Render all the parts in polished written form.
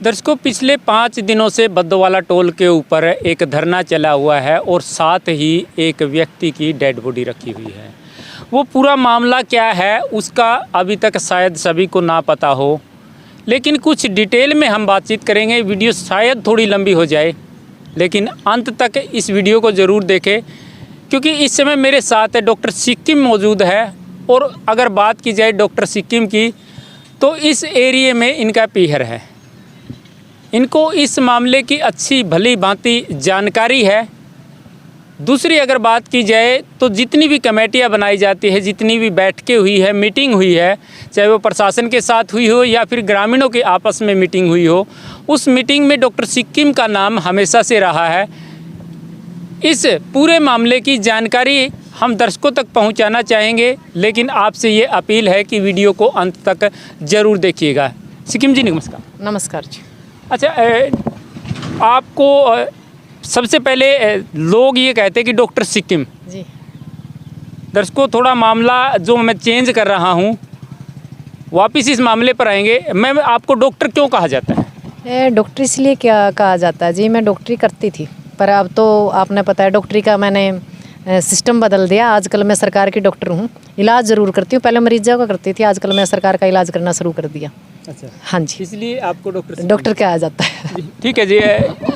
दर्शकों, पिछले 5 दिनों से बद्दोवाला टोल के ऊपर एक धरना चला हुआ है और साथ ही एक व्यक्ति की डेड बॉडी रखी हुई है। वो पूरा मामला क्या है उसका अभी तक शायद सभी को ना पता हो, लेकिन कुछ डिटेल में हम बातचीत करेंगे। वीडियो शायद थोड़ी लंबी हो जाए, लेकिन अंत तक इस वीडियो को ज़रूर देखें, क्योंकि इस समय मेरे साथ डॉक्टर सिक्किम मौजूद है। और अगर बात की जाए डॉक्टर सिक्किम की, तो इस एरिए में इनका पीहर है, इनको इस मामले की अच्छी भली भांति जानकारी है। दूसरी अगर बात की जाए तो जितनी भी कमेटियां बनाई जाती है, जितनी भी बैठकें हुई है, मीटिंग हुई है, चाहे वो प्रशासन के साथ हुई हो या फिर ग्रामीणों के आपस में मीटिंग हुई हो, उस मीटिंग में डॉक्टर सिक्किम का नाम हमेशा से रहा है। इस पूरे मामले की जानकारी हम दर्शकों तक पहुंचाना चाहेंगे, लेकिन आपसे ये अपील है कि वीडियो को अंत तक ज़रूर देखिएगा। सिक्किम जी नमस्कार। नमस्कार जी। अच्छा, आपको सबसे पहले लोग ये कहते हैं कि डॉक्टर सिक्किम जी। दर्शकों, थोड़ा मामला जो मैं चेंज कर रहा हूँ, वापस इस मामले पर आएंगे। मैं आपको डॉक्टर क्यों कहा जाता है? डॉक्टर इसलिए क्या कहा जाता है जी, मैं डॉक्टरी करती थी, पर अब तो आपने पता है डॉक्टरी का मैंने सिस्टम बदल दिया। आजकल मैं सरकार की डॉक्टर हूँ, इलाज ज़रूर करती हूँ। पहले मरीजों का करती थी, आजकल मैं सरकार का इलाज करना शुरू कर दिया। अच्छा, हाँ जी, इसलिए आपको डॉक्टर कहा जाता है। ठीक है जी।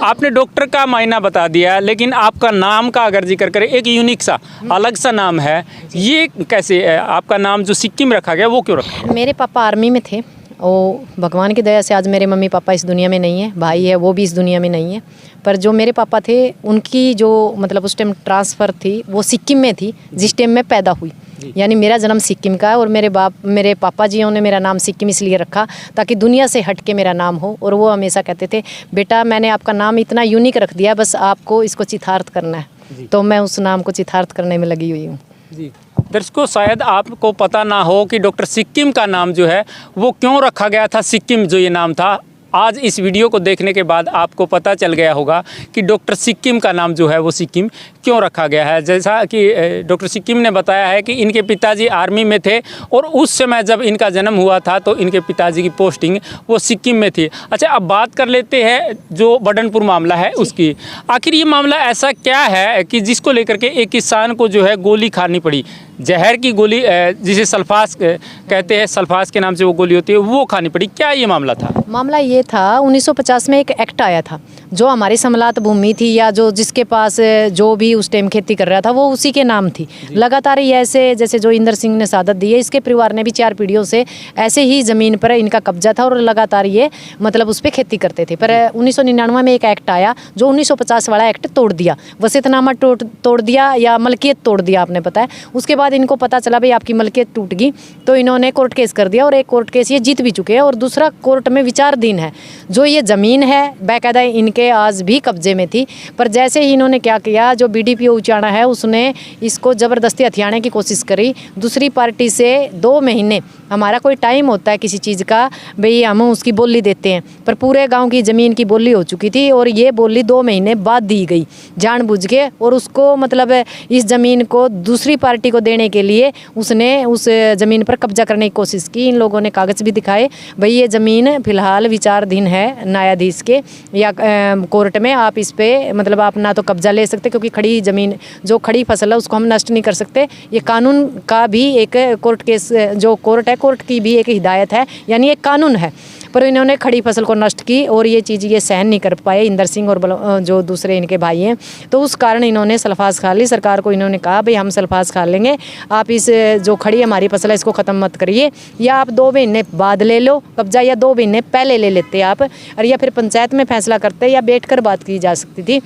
आपने डॉक्टर का मायना बता दिया, लेकिन आपका नाम का अगर जिक्र करें, एक यूनिक सा अलग सा नाम है, ये कैसे आपका नाम जो सिक्किम रखा गया वो क्यों रखा? मेरे पापा आर्मी में थे, वो भगवान की दया से आज मेरे मम्मी पापा इस दुनिया में नहीं है, भाई है वो भी इस दुनिया में नहीं है। पर जो मेरे पापा थे उनकी जो मतलब उस टाइम ट्रांसफ़र थी वो सिक्किम में थी, जिस टाइम मैं पैदा हुई। यानी मेरा जन्म सिक्किम का है और मेरे पापा जियों ने मेरा नाम सिक्किम इसलिए रखा ताकि दुनिया से हट के मेरा नाम हो। और वो हमेशा कहते थे, बेटा मैंने आपका नाम इतना यूनिक रख दिया, बस आपको इसको चितार्थ करना है। तो मैं उस नाम को चितार्थ करने में लगी हुई हूँ जी। दर्शकों, शायद आपको पता ना हो कि डॉक्टर सिक्किम का नाम जो है वो क्यों रखा गया था। सिक्किम जो ये नाम था, आज इस वीडियो को देखने के बाद आपको पता चल गया होगा कि डॉक्टर सिक्किम का नाम जो है वो सिक्किम क्यों रखा गया है। जैसा कि डॉक्टर सिक्किम ने बताया है कि इनके पिताजी आर्मी में थे और उस समय जब इनका जन्म हुआ था तो इनके पिताजी की पोस्टिंग वो सिक्किम में थी। अच्छा, अब बात कर लेते हैं जो बडनपुर मामला है उसकी। आखिर ये मामला ऐसा क्या है कि जिसको लेकर के एक किसान को जो है गोली खानी पड़ी, जहर की गोली, जिसे सल्फास कहते हैं, सल्फास के नाम से वो गोली होती है, वो खानी पड़ी। क्या ये मामला था? मामला ये था, 1950 में एक एक्ट आया था, जो हमारी समलात भूमि थी या जो जिसके पास जो भी उस टाइम खेती कर रहा था वो उसी के नाम थी। लगातार ये ऐसे, जैसे जो इंदर सिंह ने शहादत दी है, इसके परिवार ने भी 4 पीढ़ियों से ऐसे ही ज़मीन पर इनका कब्जा था और लगातार ये मतलब उस पर खेती करते थे। पर 1999 में एक एक्ट आया जो 1950 वाला एक्ट तोड़ दिया, वसीयतनामा तोड़ दिया या मलकियत तोड़ दिया, आपने पता है। उसके बाद इनको पता चला भाई आपकी मलकियत टूट गई, तो इन्होंने कोर्ट केस कर दिया और एक कोर्ट केस ये जीत भी चुके हैं और दूसरा कोर्ट में विचाराधीन है। जो ये ज़मीन है बाकायदा इनके आज भी कब्जे में थी, पर जैसे ही इन्होंने क्या किया, जो बीडीपीओ उचाना है उसने इसको ज़बरदस्ती हथियाने की कोशिश करी। दूसरी पार्टी से 2 महीने, हमारा कोई टाइम होता है किसी चीज़ का, भाई हम उसकी बोली देते हैं, पर पूरे गांव की ज़मीन की बोली हो चुकी थी और ये बोली 2 महीने बाद दी गई जानबूझ के। और उसको मतलब इस ज़मीन को दूसरी पार्टी को देने के लिए उसने उस ज़मीन पर कब्जा करने की कोशिश की। इन लोगों ने कागज़ भी दिखाए, भाई ये ज़मीन फ़िलहाल विचाराधीन है न्यायाधीश के या कोर्ट में, आप इस पर मतलब आप ना तो कब्जा ले सकते, क्योंकि खड़ी ज़मीन जो खड़ी फसल है उसको हम नष्ट नहीं कर सकते। ये कानून का भी एक कोर्ट केस, जो कोर्ट है कोर्ट की भी एक हिदायत है, यानी एक कानून है। पर इन्होंने खड़ी फसल को नष्ट की और ये चीज़ ये सहन नहीं कर पाए इंदर सिंह और जो दूसरे इनके भाई हैं, तो उस कारण इन्होंने सल्फास खा ली। सरकार को इन्होंने कहा भाई हम सल्फास खा लेंगे, आप इस जो खड़ी हमारी फसल है इसको ख़त्म मत करिए, या आप 2 महीने बाद ले लो कब्जा या 2 महीने पहले ले लेते आप, और या फिर पंचायत में फैसला करते या बैठकर बात की जा सकती थी।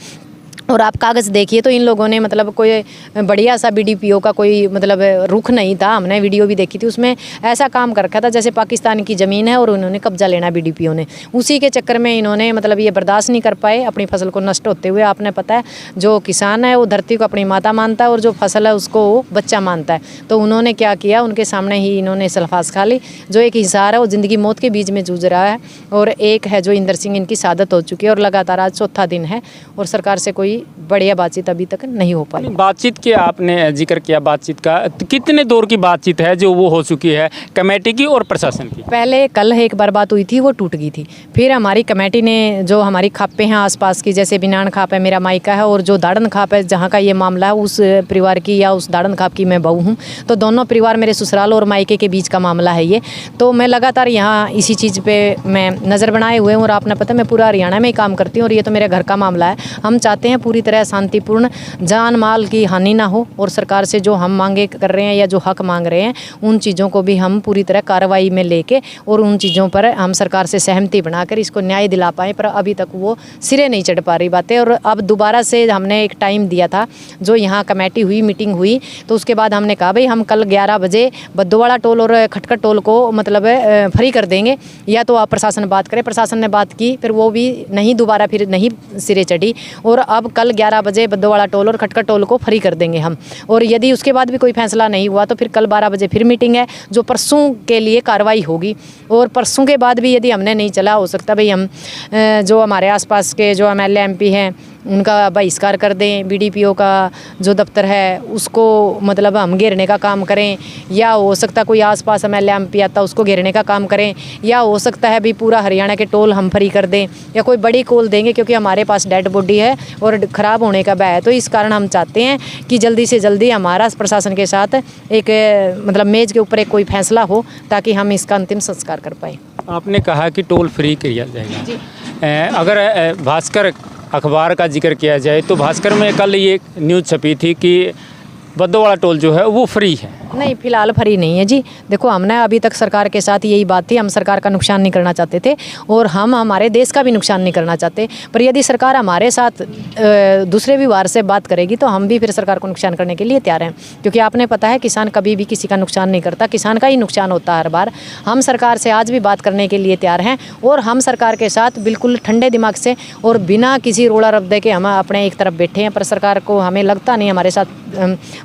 और आप कागज़ देखिए तो इन लोगों ने मतलब कोई बढ़िया सा बीडीपीओ का कोई मतलब रुख नहीं था। हमने वीडियो भी देखी थी, उसमें ऐसा काम कर रखा था जैसे पाकिस्तान की ज़मीन है और उन्होंने कब्जा लेना बीडीपीओ ने। उसी के चक्कर में इन्होंने मतलब ये बर्दाश्त नहीं कर पाए अपनी फसल को नष्ट होते हुए। आपने पता है जो किसान है वो धरती को अपनी माता मानता है और जो फसल है उसको वो बच्चा मानता है। तो उन्होंने क्या किया, उनके सामने ही इन्होंने सल्फास खा ली। जो एक हिसार है वो ज़िंदगी मौत के बीच में जूझ रहा है और एक है जो इंदर सिंह, इनकी शहादत हो चुकी है और लगातार आज 4था दिन है और सरकार से कोई बढ़िया बातचीत अभी तक नहीं हो पाई। बातचीत की आपने जिक्र किया बातचीत का, तो कितने दौर की बातचीत है जो वो हो चुकी है कमेटी की और प्रशासन की? पहले कल एक बार बात हुई थी, वो टूट गई थी। फिर हमारी कमेटी ने जो हमारी खापें हैं आसपास की, जैसे बिनान खाप है, मेरा मायका है, और जो दाड़न खाप है जहाँ का ये मामला है, उस परिवार की या उस दाड़न खाप की मैं बहू हूँ। तो दोनों परिवार मेरे ससुराल और मायके के बीच का मामला है ये। तो मैं लगातार यहाँ इसी चीज़ पे मैं नज़र बनाए हुए हूँ, और आपने पता मैं पूरा हरियाणा में ही काम करती हूँ, और ये तो मेरे घर का मामला है। हम चाहते हैं पूरी तरह शांतिपूर्ण, जान माल की हानि ना हो, और सरकार से जो हम मांगे कर रहे हैं या जो हक मांग रहे हैं उन चीज़ों को भी हम पूरी तरह कार्रवाई में लेके और उन चीज़ों पर हम सरकार से सहमति बनाकर इसको न्याय दिला पाएँ। पर अभी तक वो सिरे नहीं चढ़ पा रही बातें। और अब दोबारा से हमने एक टाइम दिया था, जो यहाँ कमेटी हुई, मीटिंग हुई, तो उसके बाद हमने कहा भाई हम कल 11 बजे बद्दोवाड़ा टोल और खटखट टोल को मतलब फ्री कर देंगे, या तो आप प्रशासन बात करें। प्रशासन ने बात की, फिर वो भी नहीं, दोबारा फिर नहीं सिरे चढ़ी, और अब कल 11 बजे बद्दोवाड़ा टोल और खटखट टोल को फ्री कर देंगे हम। और यदि उसके बाद भी कोई फैसला नहीं हुआ तो फिर कल 12 बजे फिर मीटिंग है, जो परसों के लिए कार्रवाई होगी। और परसों के बाद भी यदि हमने नहीं चला, हो सकता भाई हम जो हमारे आसपास के जो MLA MP हैं उनका बहिष्कार कर दें, BDPO का जो दफ्तर है उसको मतलब हम घेरने का काम करें, या हो सकता कोई आसपास MLA MP आता उसको घेरने का काम करें, या हो सकता है भी पूरा हरियाणा के टोल हम फ्री कर दें, या कोई बड़ी कॉल देंगे, क्योंकि हमारे पास डेड बॉडी है और ख़राब होने का भय है। तो इस कारण हम चाहते हैं कि जल्दी से जल्दी हमारा प्रशासन के साथ एक मतलब मेज़ के ऊपर एक कोई फैसला हो, ताकि हम इसका अंतिम संस्कार कर पाएँ। आपने कहा कि टोल फ्री किया जाएगा। अगर भास्कर अखबार का जिक्र किया जाए तो भास्कर में कल ये न्यूज़ छपी थी कि बद्दोवाड़ा टोल जो है वो फ्री है। नहीं, फिलहाल फ्री नहीं है जी। देखो, हमने अभी तक सरकार के साथ यही बात थी, हम सरकार का नुकसान नहीं करना चाहते थे, और हम हमारे देश का भी नुकसान नहीं करना चाहते। पर यदि सरकार हमारे साथ दूसरे व्यवहार से बात करेगी तो हम भी फिर सरकार को नुकसान करने के लिए तैयार हैं, क्योंकि आपने पता है किसान कभी भी किसी का नुकसान नहीं करता, किसान का ही नुकसान होता है हर बार। हम सरकार से आज भी बात करने के लिए तैयार हैं, और हम सरकार के साथ बिल्कुल ठंडे दिमाग से और बिना किसी रोड़ा रब्दे के हम अपने एक तरफ बैठे हैं। पर सरकार को हमें लगता नहीं हमारे साथ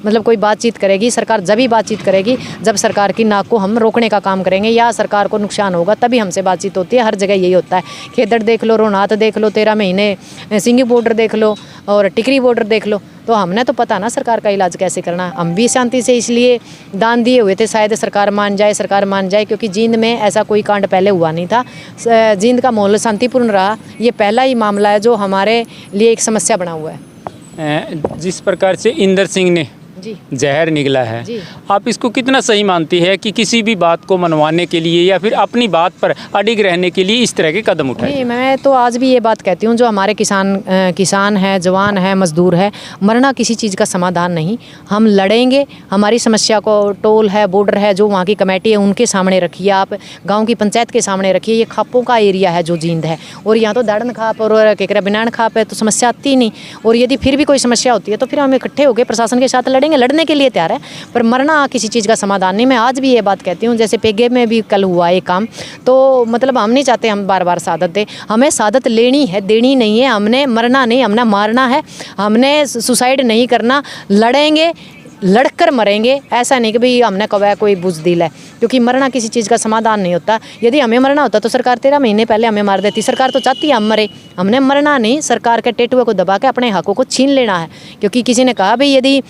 मतलब कोई बातचीत करेगी। सरकार जब ही बातचीत करेगी जब सरकार की नाक को हम रोकने का काम करेंगे, या सरकार को नुकसान होगा तभी हमसे बातचीत होती है। हर जगह यही होता है। खेदड़ देख लो, रोनात देख लो, 13 महीने सिंगी बॉर्डर देख लो, और टिकरी बॉर्डर देख लो। तो हमने तो पता ना सरकार का इलाज कैसे करना। हम भी शांति से इसलिए दान दिए हुए थे, शायद सरकार मान जाए, क्योंकि जींद में ऐसा कोई कांड पहले हुआ नहीं था। जींद का माहौल शांतिपूर्ण रहा। ये पहला ही मामला है जो हमारे लिए एक समस्या बना हुआ है। जिस प्रकार से इंदर सिंह ने जहर निकला है, आप इसको कितना सही मानती है कि किसी भी बात को मनवाने के लिए या फिर अपनी बात पर अडिग रहने के लिए इस तरह के कदम उठाए? नहीं, मैं तो आज भी ये बात कहती हूँ, जो हमारे किसान है, जवान है, मजदूर है, मरना किसी चीज़ का समाधान नहीं। हम लड़ेंगे। हमारी समस्या को टोल है, बॉर्डर है, जो वहाँ की कमेटी है उनके सामने रखिए, आप गाँव की पंचायत के सामने रखिए। ये खापों का एरिया है जो जींद है, और यहाँ तो दाड़न खाप और केकरा बिनान खाप है, तो समस्या आती ही नहीं। और यदि फिर भी कोई समस्या होती है तो फिर हम इकट्ठे होकर प्रशासन के साथ लड़ेंगे, लड़ने के लिए तैयार है। पर मरना किसी चीज़ का समाधान नहीं। मैं आज भी ये बात कहती हूँ, जैसे पेगे में भी कल हुआ ये काम, तो मतलब हम नहीं चाहते हम बार बार शहादत दें। हमें शहादत लेनी है, देनी नहीं है। हमने मरना नहीं, हमने मारना है। हमने सुसाइड नहीं करना, लड़ेंगे, लड़कर मरेंगे। ऐसा नहीं कि भाई हमने कहा कोई बुज़दिल है, क्योंकि मरना किसी चीज़ का समाधान नहीं होता। यदि हमें मरना होता तो सरकार 13 महीने पहले हमें मार देती। सरकार तो चाहती है हम मरे। हमने मरना नहीं, सरकार के टेटुए को दबा के अपने हकों को छीन लेना है। क्योंकि किसी ने कहा भाई यदि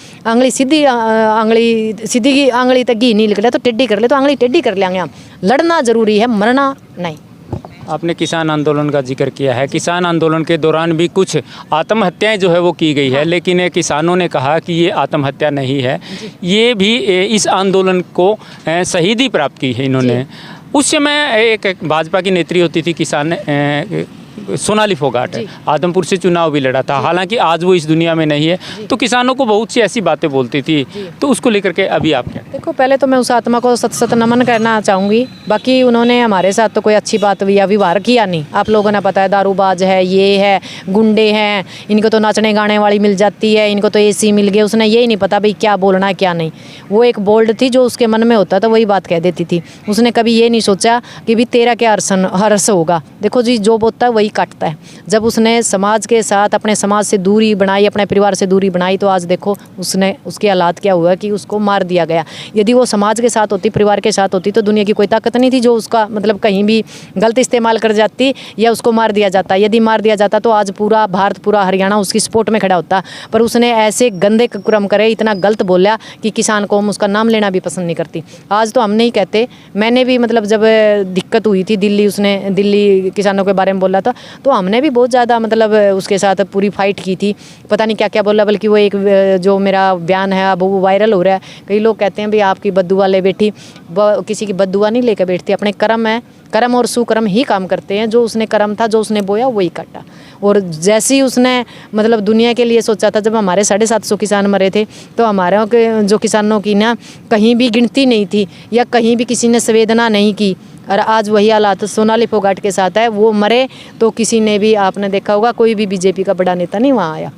सीधी आंगली तक घी नहीं निकले तो टेढ़ी कर ले, तो आंगली टेढ़ी कर लेंगे हम। लड़ना ज़रूरी है, मरना नहीं। आपने किसान आंदोलन का जिक्र किया है। किसान आंदोलन के दौरान भी कुछ आत्महत्याएं जो है वो की गई है, लेकिन किसानों ने कहा कि ये आत्महत्या नहीं है, ये भी इस आंदोलन को शहीदी प्राप्त की है इन्होंने। उस समय एक भाजपा की नेत्री होती थी किसान सोनाली फोगाट, आदमपुर से चुनाव भी लड़ा था। हालांकि आज वो इस दुनिया में नहीं है, तो किसानों को बहुत सी ऐसी बातें बोलती थी। तो उसको लेकर के अभी आप क्या? देखो, पहले तो मैं उस आत्मा को सत नमन करना चाहूँगी। बाकी उन्होंने हमारे साथ तो कोई अच्छी बात या व्यवहार किया नहीं। आप लोगों ने पता है दारूबाज है, ये है, गुंडे हैं, इनको तो नाचने गाने वाली मिल जाती है, इनको तो AC मिल गए। उसने यही नहीं पता भाई क्या बोलना है क्या नहीं। वो एक बोल्ड थी, जो उसके मन में होता था वही बात कह देती थी। उसने कभी ये नहीं सोचा कि भी तेरा क्या हर्ष होगा। देखो जी, जो बोलता है वही काटता है। जब उसने समाज के साथ अपने समाज से दूरी बनाई, अपने परिवार से दूरी बनाई, तो आज देखो उसके हालात क्या हुआ कि उसको मार दिया गया। यदि वो समाज के साथ होती, परिवार के साथ होती, तो दुनिया की कोई ताकत नहीं थी जो उसका मतलब कहीं भी गलत इस्तेमाल कर जाती या उसको मार दिया जाता। यदि मार दिया जाता तो आज पूरा भारत, पूरा हरियाणा उसकी सपोर्ट में खड़ा होता। पर उसने ऐसे गंदे क्रम करे, इतना गलत बोला कि किसान कौम उसका नाम लेना भी पसंद नहीं करती। आज तो हम नहीं कहते, मैंने भी मतलब जब दिक्कत हुई थी दिल्ली किसानों के बारे में बोला था, तो हमने भी बहुत ज़्यादा मतलब उसके साथ पूरी फाइट की थी। पता नहीं क्या क्या बोला, बल्कि वो एक जो मेरा बयान है अब वो वायरल हो रहा है। कई लोग कहते हैं भाई आपकी बद्दुआ ले बैठी, किसी की बद्दुआ नहीं लेकर बैठती, अपने कर्म है, कर्म और सुकर्म ही काम करते हैं। जो उसने कर्म था, जो उसने बोया वही काटा। और जैसे ही उसने मतलब दुनिया के लिए सोचा था, जब हमारे 750 किसान मरे थे, तो हमारे जो किसानों की ना कहीं भी गिनती नहीं थी या कहीं भी किसी ने संवेदना नहीं की। और आज वही हालात सोनाली फोगाट के साथ है। वो मरे तो किसी ने भी, आपने देखा होगा, कोई भी बीजेपी का बड़ा नेता नहीं वहाँ आया।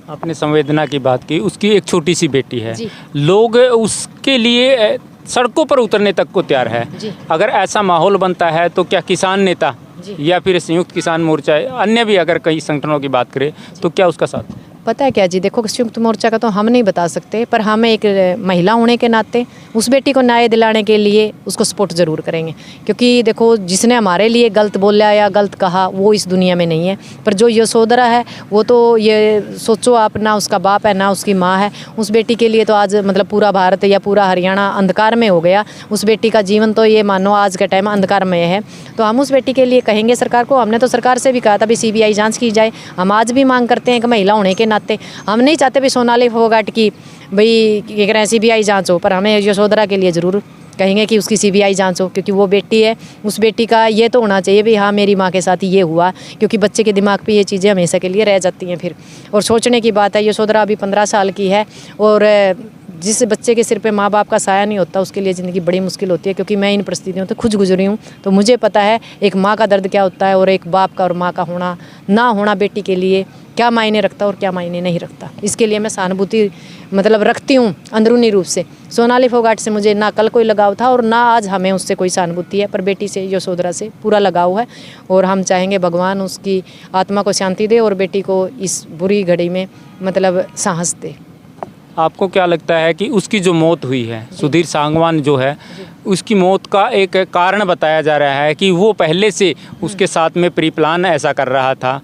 आपने संवेदना की बात की, उसकी एक छोटी सी बेटी है, लोग उसके लिए सड़कों पर उतरने तक को तैयार है। अगर ऐसा माहौल बनता है तो क्या किसान नेता या फिर संयुक्त किसान मोर्चा, अन्य भी अगर कई संगठनों की बात करें, तो क्या उसका साथ? पता है क्या जी, देखो संयुक्त मोर्चा का तो हम नहीं बता सकते, पर हम एक महिला होने के नाते उस बेटी को न्याय दिलाने के लिए उसको सपोर्ट ज़रूर करेंगे। क्योंकि देखो, जिसने हमारे लिए गलत बोला या गलत कहा वो इस दुनिया में नहीं है। पर जो यशोधरा है, वो तो ये सोचो आप, ना उसका बाप है ना उसकी माँ है। उस बेटी के लिए तो आज मतलब पूरा भारत या पूरा हरियाणा अंधकार में हो गया। उस बेटी का जीवन तो ये मानो आज के टाइम अंधकार में है। तो हम उस बेटी के लिए कहेंगे सरकार को। हमने तो सरकार से भी कहा था भी CBI जाँच की जाए। हम आज भी मांग करते हैं कि महिला होने के नाते हम नहीं चाहते भी सोनाली फोगाट की भाई क्या कह रहे हैं CBI जाँच हो, पर हमें यशोधरा के लिए ज़रूर कहेंगे कि उसकी CBI जाँच हो। क्योंकि वो बेटी है, उस बेटी का ये तो होना चाहिए भी हाँ मेरी माँ के साथ ये हुआ। क्योंकि बच्चे के दिमाग पे ये चीज़ें हमेशा के लिए रह जाती हैं फिर। और सोचने की बात है, यशोधरा अभी 15 साल की है, और जिस बच्चे के सिर पे माँ बाप का साया नहीं होता उसके लिए ज़िंदगी बड़ी मुश्किल होती है। क्योंकि मैं इन परिस्थितियों से खुद गुजरी हूँ, तो मुझे पता है एक माँ का दर्द क्या होता है, और एक बाप का और माँ का होना ना होना बेटी के लिए क्या मायने रखता और क्या मायने नहीं रखता। इसके लिए मैं सहानुभूति मतलब रखती हूँ अंदरूनी रूप से। सोनाली फोगाट से मुझे ना कल कोई लगाव था और ना आज हमें उससे कोई सहानुभूति है, पर बेटी से, यशोधरा से पूरा लगाव है। और हम चाहेंगे भगवान उसकी आत्मा को शांति दे और बेटी को इस बुरी घड़ी में मतलब साहस दे। आपको क्या लगता है कि उसकी जो मौत हुई है, सुधीर सांगवान जो है, उसकी मौत का एक कारण बताया जा रहा है कि वो पहले से उसके साथ में प्री प्लान ऐसा कर रहा था।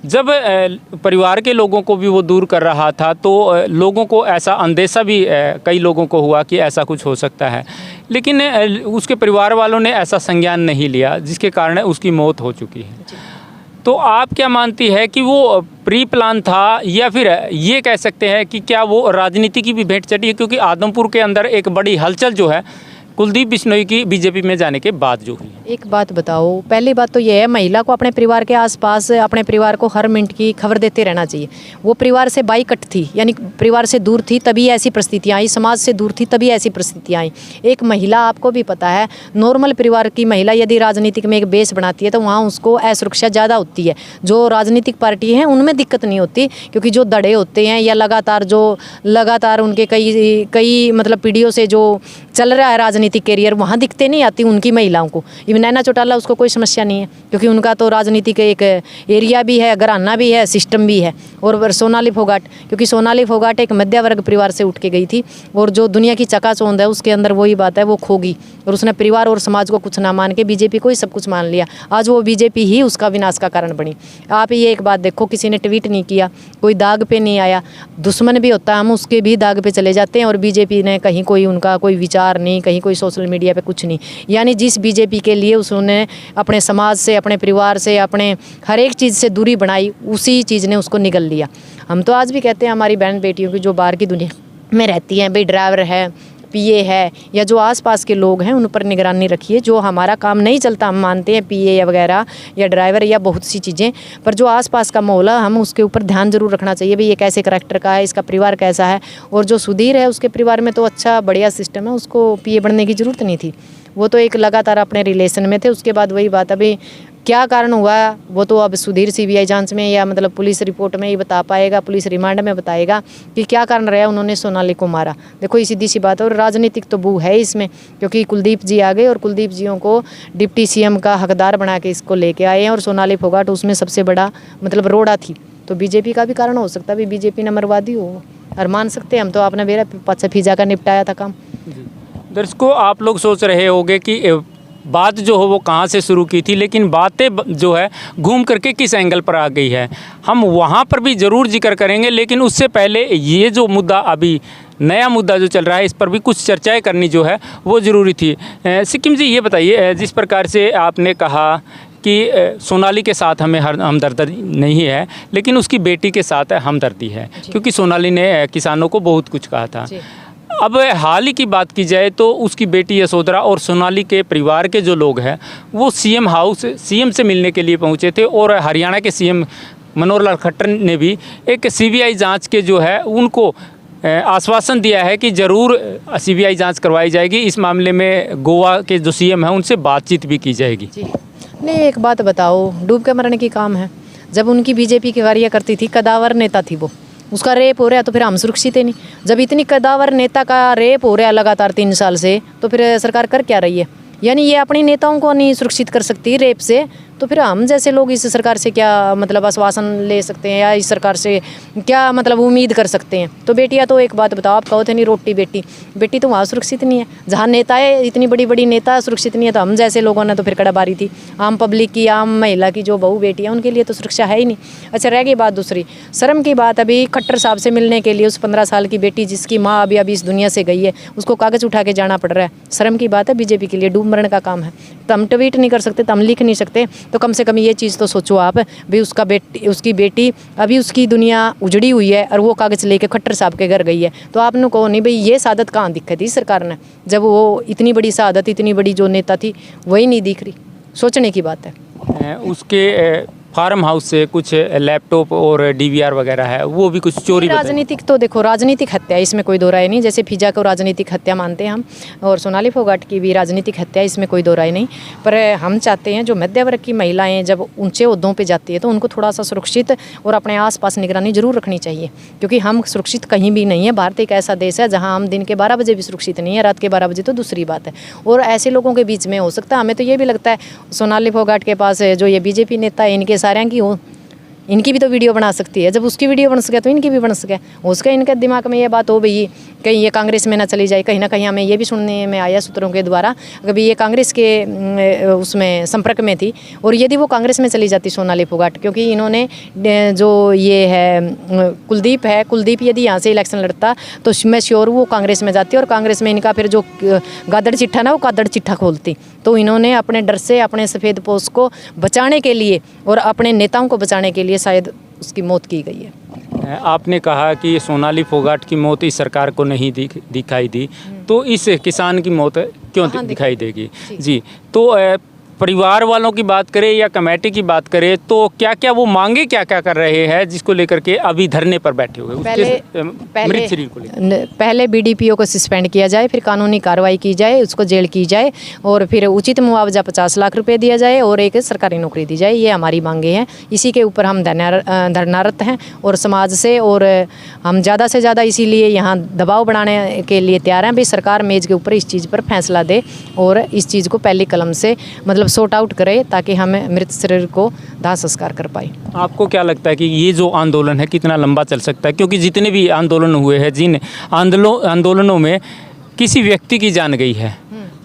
जब परिवार के लोगों को भी वो दूर कर रहा था, तो लोगों को ऐसा अंदेशा भी कई लोगों को हुआ कि ऐसा कुछ हो सकता है, लेकिन उसके परिवार वालों ने ऐसा संज्ञान नहीं लिया, जिसके कारण उसकी मौत हो चुकी है। तो आप क्या मानती है कि वो प्री प्लान था, या फिर ये कह सकते हैं कि क्या वो राजनीति की भी भेंट चढ़ी है? क्योंकि आदमपुर के अंदर एक बड़ी हलचल जो है कुलदीप बिश्नोई की बीजेपी में जाने के बाद जो हुई। एक बात बताओ, पहली बात तो ये है, महिला को अपने परिवार के आसपास अपने परिवार को हर मिनट की खबर देते रहना चाहिए। वो परिवार से बाइकट थी, यानी परिवार से दूर थी, तभी ऐसी परिस्थितियाँ आई। समाज से दूर थी तभी ऐसी परिस्थितियाँ आई। एक महिला, आपको भी पता है, नॉर्मल परिवार की महिला यदि राजनीतिक में एक बेस बनाती है तो वहाँ उसको असुरक्षा ज़्यादा होती है। जो राजनीतिक पार्टी हैं उनमें दिक्कत नहीं होती, क्योंकि जो दड़े होते हैं या लगातार उनके कई मतलब पीढ़ियों से जो चल रहा है राजनीतिक कैरियर, वहाँ दिखते नहीं आती उनकी महिलाओं को। इवन नैना चौटाला, उसको कोई समस्या नहीं है, क्योंकि उनका तो राजनीतिक एक एरिया भी है, घराना भी है, सिस्टम भी है। और सोनाली फोगाट, क्योंकि सोनाली फोगाट एक मध्य वर्ग परिवार से उठ के गई थी, और जो दुनिया की चकाचौंध है उसके अंदर वही बात है, वो खोगी। और उसने परिवार और समाज को कुछ ना मान के बीजेपी को ही सब कुछ मान लिया। आज वो बीजेपी ही उसका विनाश का कारण बनी। आप ये एक बात देखो, किसी ने ट्वीट नहीं किया, कोई दाग पे नहीं आया। दुश्मन भी होता है, हम उसके भी दाग पे चले जाते हैं, और बीजेपी ने कहीं कोई उनका कोई विचार नहीं, कहीं कोई सोशल मीडिया पे कुछ नहीं। यानी जिस बीजेपी के लिए उसने अपने समाज से, अपने परिवार से, अपने हर एक चीज़ से दूरी बनाई, उसी चीज़ ने उसको निगल लिया। हम तो आज भी कहते हैं हमारी बहन बेटियों की जो बाहर की दुनिया में रहती हैं, भाई ड्राइवर है, PA है, या जो आसपास के लोग हैं उन पर निगरानी रखिए। जो हमारा काम नहीं चलता, हम मानते हैं PA या वगैरह या ड्राइवर या बहुत सी चीज़ें, पर जो आसपास का माहौल है हम उसके ऊपर ध्यान जरूर रखना चाहिए। भाई ये कैसे करैक्टर का है, इसका परिवार कैसा है। और जो सुधीर है, उसके परिवार में तो अच्छा बढ़िया सिस्टम है, उसको PA बनने की ज़रूरत नहीं थी। वो तो एक लगातार अपने रिलेशन में थे। उसके बाद वही बात, अभी क्या कारण हुआ वो तो अब सुधीर सीबीआई जांच में या मतलब पुलिस रिपोर्ट में ही बता पाएगा, पुलिस रिमांड में बताएगा कि क्या कारण रहा उन्होंने सोनाली को मारा। देखो ये सीधी सी बात है और राजनीतिक तो बू है इसमें, क्योंकि कुलदीप जी आ गए और कुलदीप जियों को डिप्टी सीएम का हकदार बना के इसको लेके आए हैं और सोनाली फोगाट उसमें सबसे बड़ा मतलब रोड़ा थी। तो बीजेपी का भी कारण हो सकता है, बीजेपी ने मरवादी हो और मान सकते हैं हम तो, आपने मेरा पच्चा फिजा का निपटाया था काम। दर्शकों, आप लोग सोच रहे होंगे कि बात जो हो वो कहाँ से शुरू की थी, लेकिन बातें जो है घूम करके किस एंगल पर आ गई है हम वहाँ पर भी ज़रूर जिक्र करेंगे। लेकिन उससे पहले ये जो मुद्दा अभी नया मुद्दा जो चल रहा है इस पर भी कुछ चर्चाएं करनी जो है वो ज़रूरी थी। सिक्किम जी, ये बताइए, जिस प्रकार से आपने कहा कि सोनाली के साथ हमें हमदर्दी नहीं है, लेकिन उसकी बेटी के साथ हमदर्दी है, क्योंकि सोनाली ने किसानों को बहुत कुछ कहा था। अब हाल ही की बात की जाए तो उसकी बेटी यशोधरा और सोनाली के परिवार के जो लोग हैं वो सीएम हाउस सीएम से मिलने के लिए पहुंचे थे और हरियाणा के सीएम मनोहर लाल खट्टर ने भी एक सीबीआई जांच के जो है उनको आश्वासन दिया है कि ज़रूर सीबीआई जांच करवाई जाएगी। इस मामले में गोवा के जो सीएम हैं उनसे बातचीत भी की जाएगी। नहीं, एक बात बताओ, डूब के मरने की काम है। जब उनकी बीजेपी की कार्य करती थी, कदावर नेता थी वो, उसका रेप हो रहा है तो फिर हम सुरक्षित है नहीं। जब इतनी कदावर नेता का रेप हो रहा है लगातार 3 साल से, तो फिर सरकार कर क्या रही है? यानी ये अपनी नेताओं को नहीं सुरक्षित कर सकती रेप से, तो फिर हम जैसे लोग इस सरकार से क्या मतलब आश्वासन ले सकते हैं या इस सरकार से क्या मतलब उम्मीद कर सकते हैं? तो बेटियां, तो एक बात बताओ, आप कहो थे नहीं रोटी बेटी, बेटी तो वहाँ सुरक्षित नहीं है। जहाँ नेता है, इतनी बड़ी बड़ी नेता सुरक्षित नहीं है, तो हम जैसे लोगों ने तो फिर कड़ाबारी थी। आम पब्लिक की, आम महिला की जो बहू बेटी है उनके लिए तो सुरक्षा है ही नहीं। अच्छा, रह गई बात दूसरी, शर्म की बात। अभी खट्टर साहब से मिलने के लिए उस 15 साल की बेटी जिसकी माँ अभी इस दुनिया से गई है, उसको कागज़ उठा के जाना पड़ रहा है। शर्म की बात है, बीजेपी के लिए डूब मरण का काम है। तो हम ट्वीट नहीं कर सकते, तो हम लिख नहीं सकते, तो कम से कम ये चीज़ तो सोचो आप भाई, उसकी बेटी अभी उसकी दुनिया उजड़ी हुई है और वो कागज़ लेके खट्टर साहब के घर गई है। तो आपने कहो नहीं भाई, ये शहादत कहाँ दिखी थी सरकार ने, जब वो इतनी बड़ी शहादत, इतनी बड़ी जो नेता थी वही नहीं दिख रही। सोचने की बात है। उसके फार्म हाउस से कुछ लैपटॉप और डीवीआर वगैरह है, वो भी कुछ चोरी। राजनीतिक तो देखो, राजनीतिक हत्या, इसमें कोई दो राय नहीं। जैसे फिजा को राजनीतिक हत्या मानते हैं हम, और सोनाली फोगाट की भी राजनीतिक हत्या, इसमें कोई दो राय नहीं। पर हम चाहते हैं जो मध्य वर्ग की महिलाएं जब ऊंचे ओहदों पे जाती है तो उनको थोड़ा सा सुरक्षित और अपने आसपास निगरानी जरूर रखनी चाहिए, क्योंकि हम सुरक्षित कहीं भी नहीं है। भारत एक ऐसा देश है जहाँ हम दिन के 12 बजे भी सुरक्षित नहीं है, रात के 12 बजे तो दूसरी बात है। और ऐसे लोगों के बीच में हो सकता है, हमें तो ये भी लगता है सोनाली फोगाट के पास जो ये बीजेपी नेता है, इनके सारे की हो, इनकी भी तो वीडियो बना सकती है। जब उसकी वीडियो बन सके तो इनकी भी बन सके। उसका इनके दिमाग में ये बात हो भाई कहीं ये कांग्रेस में ना चली जाए। कहीं ना कहीं हमें ये भी सुनने में आया सूत्रों के द्वारा, कभी ये कांग्रेस के उसमें संपर्क में थी, और यदि वो कांग्रेस में चली जाती सोनाली फोगाट, क्योंकि इन्होंने जो ये है कुलदीप है, कुलदीप यदि यहाँ से इलेक्शन लड़ता तो मैं श्योर वो कांग्रेस में जाती, और कांग्रेस में इनका फिर जो गादड़ चिट्ठा ना, वो गादड़ चिट्ठा खोलती। तो इन्होंने अपने डर से, अपने सफ़ेद पोस्ट को बचाने के लिए और अपने नेताओं को बचाने के लिए शायद उसकी मौत की गई है। आपने कहा कि सोनाली फोगाट की मौत इस सरकार को नहीं दिखाई दी, तो इस किसान की मौत क्यों दिखाई देगी? जी, तो परिवार वालों की बात करें या कमेटी की बात करें तो क्या क्या वो मांगे क्या क्या कर रहे हैं जिसको लेकर के अभी धरने पर बैठे हुए मृत शरीर को लेकर? पहले बीडीपीओ को सस्पेंड किया जाए, फिर कानूनी कार्रवाई की जाए, उसको जेल की जाए, और फिर उचित मुआवजा 50 लाख रुपए दिया जाए और एक सरकारी नौकरी दी जाए। ये हमारी मांगे हैं। इसी के ऊपर हम धरनारत हैं और समाज से, और हम ज़्यादा से ज़्यादा इसीलिए यहाँ दबाव बढ़ाने के लिए तैयार हैं भाई, सरकार मेज़ के ऊपर इस चीज़ पर फैसला दे और इस चीज़ को पहली कलम से मतलब सॉर्ट आउट करे, ताकि हम मृत शरीर को दाह संस्कार कर पाए। आपको क्या लगता है कि ये जो आंदोलन है कितना लंबा चल सकता है? क्योंकि जितने भी आंदोलन हुए हैं, जिन आंदोलनों में किसी व्यक्ति की जान गई है,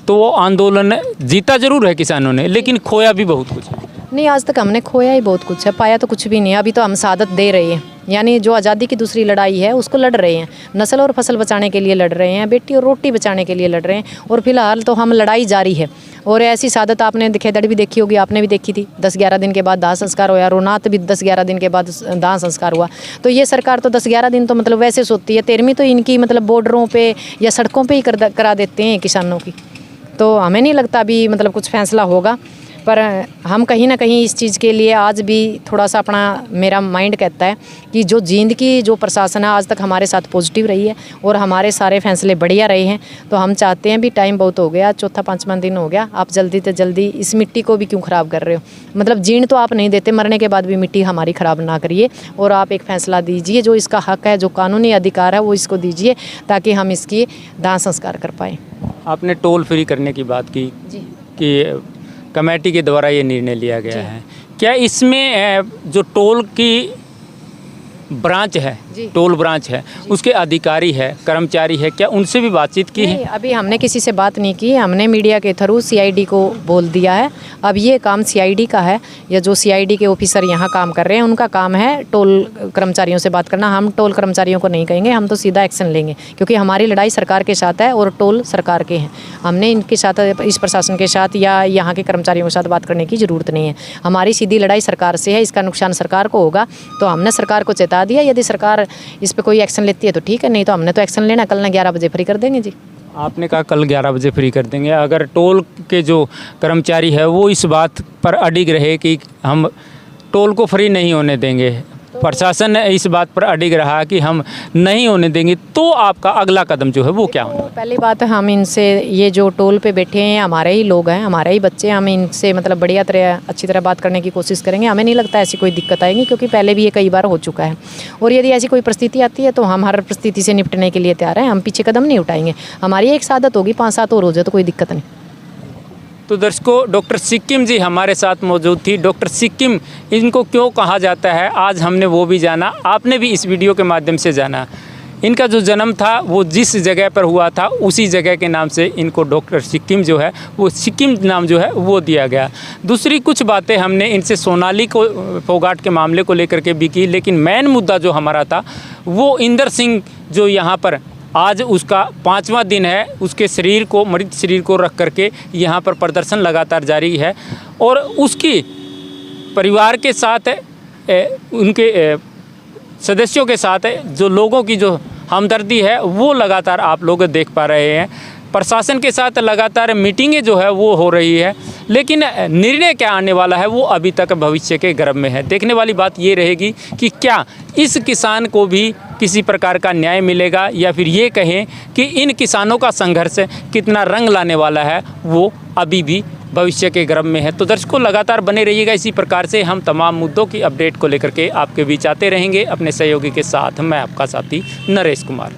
तो वो आंदोलन जीता जरूर है किसानों ने, लेकिन खोया भी बहुत कुछ है। नहीं, आज तक हमने खोया ही बहुत कुछ है, पाया तो कुछ भी नहीं है। अभी तो हम शहादत दे रहे हैं, यानी जो आज़ादी की दूसरी लड़ाई है उसको लड़ रहे हैं। नस्ल और फसल बचाने के लिए लड़ रहे हैं, बेटी और रोटी बचाने के लिए लड़ रहे हैं, और फिलहाल तो हम लड़ाई जारी है। और ऐसी शहादत आपने दिखेदड़ भी देखी होगी, आपने भी देखी थी। 10-11 दिन के बाद दाह संस्कार हुआ, रोनात भी 10-11 दिन के बाद दाह संस्कार हुआ। तो ये सरकार तो 10-11 दिन तो मतलब वैसे सोचती है, 13वीं तो इनकी मतलब बॉर्डरों पे या सड़कों पे ही करा देते हैं किसानों की। तो हमें नहीं लगता अभी मतलब कुछ फैसला होगा, पर हम कहीं ना कहीं इस चीज़ के लिए आज भी थोड़ा सा अपना मेरा माइंड कहता है कि जो जींद की जो प्रशासन है आज तक हमारे साथ पॉजिटिव रही है और हमारे सारे फैसले बढ़िया रहे हैं। तो हम चाहते हैं भी टाइम बहुत हो गया, चौथा पाँचवा दिन हो गया, आप जल्दी से जल्दी इस मिट्टी को भी क्यों ख़राब कर रहे हो। मतलब जीण तो आप नहीं देते, मरने के बाद भी मिट्टी हमारी ख़राब ना करिए और आप एक फ़ैसला दीजिए, जो इसका हक है, जो कानूनी अधिकार है वो इसको दीजिए ताकि हम इसकी दाह संस्कार कर पाएँ। आपने टोल फ्री करने की बात की जी कि कमेटी के द्वारा ये निर्णय लिया गया है। क्या इसमें जो टोल की ब्रांच है, टोल ब्रांच है, उसके अधिकारी है, कर्मचारी है, क्या उनसे भी बातचीत की है? अभी हमने किसी से बात नहीं की, हमने मीडिया के थ्रू सीआईडी को बोल दिया है। अब ये काम सीआईडी का है, या जो सीआईडी के ऑफिसर यहाँ काम कर रहे हैं उनका काम है टोल कर्मचारियों से बात करना। हम टोल कर्मचारियों को नहीं कहेंगे, हम तो सीधा एक्शन लेंगे, क्योंकि हमारी लड़ाई सरकार के साथ है और टोल सरकार के हैं। हमने इनके साथ, इस प्रशासन के साथ या यहाँ के कर्मचारियों के साथ बात करने की ज़रूरत नहीं है। हमारी सीधी लड़ाई सरकार से है, इसका नुकसान सरकार को होगा। तो हमने सरकार को चेता दिया, यदि सरकार इस पे कोई एक्शन लेती है तो ठीक है, नहीं तो हमने तो एक्शन लेना। कल ना 11 बजे फ्री कर देंगे जी। आपने कहा कल 11 बजे फ्री कर देंगे। अगर टोल के जो कर्मचारी है वो इस बात पर अडिग रहे कि हम टोल को फ्री नहीं होने देंगे, प्रशासन ने इस बात पर अडिग रहा कि हम नहीं होने देंगे, तो आपका अगला कदम जो है वो क्या होगा? पहली बात है, हम इनसे, ये जो टोल पे बैठे हैं हमारे ही लोग हैं, हमारे ही बच्चे, हम इनसे मतलब बढ़िया तरह, अच्छी तरह बात करने की कोशिश करेंगे। हमें नहीं लगता ऐसी कोई दिक्कत आएगी, क्योंकि पहले भी ये कई बार हो चुका है। और यदि ऐसी कोई परिस्थिति आती है तो हम हर परिस्थिति से निपटने के लिए तैयार हैं, हम पीछे कदम नहीं उठाएंगे। हमारी एक सादत होगी, 5-7 और हो जाए तो कोई दिक्कत नहीं। तो दर्शकों, डॉक्टर सिक्किम जी हमारे साथ मौजूद थी। डॉक्टर सिक्किम, इनको क्यों कहा जाता है, आज हमने वो भी जाना, आपने भी इस वीडियो के माध्यम से जाना। इनका जो जन्म था वो जिस जगह पर हुआ था उसी जगह के नाम से इनको डॉक्टर सिक्किम जो है वो सिक्किम नाम जो है वो दिया गया। दूसरी कुछ बातें हमने इनसे सोनाली को फोगाट के मामले को लेकर के भी की, लेकिन मेन मुद्दा जो हमारा था वो इंदर सिंह जो यहाँ पर आज उसका 5वां दिन है, उसके शरीर को, मृत शरीर को रख करके यहाँ पर प्रदर्शन लगातार जारी है और उसकी परिवार के साथ उनके सदस्यों के साथ जो लोगों की जो हमदर्दी है वो लगातार आप लोग देख पा रहे हैं। प्रशासन के साथ लगातार मीटिंगें जो है वो हो रही है, लेकिन निर्णय क्या आने वाला है वो अभी तक भविष्य के गर्भ में है। देखने वाली बात ये रहेगी कि क्या इस किसान को भी किसी प्रकार का न्याय मिलेगा, या फिर ये कहें कि इन किसानों का संघर्ष कितना रंग लाने वाला है वो अभी भी भविष्य के गर्भ में है। तो दर्शकों, लगातार बने रहिएगा, इसी प्रकार से हम तमाम मुद्दों की अपडेट को लेकर के आपके बीच आते रहेंगे। अपने सहयोगी के साथ मैं आपका साथी नरेश कुमार।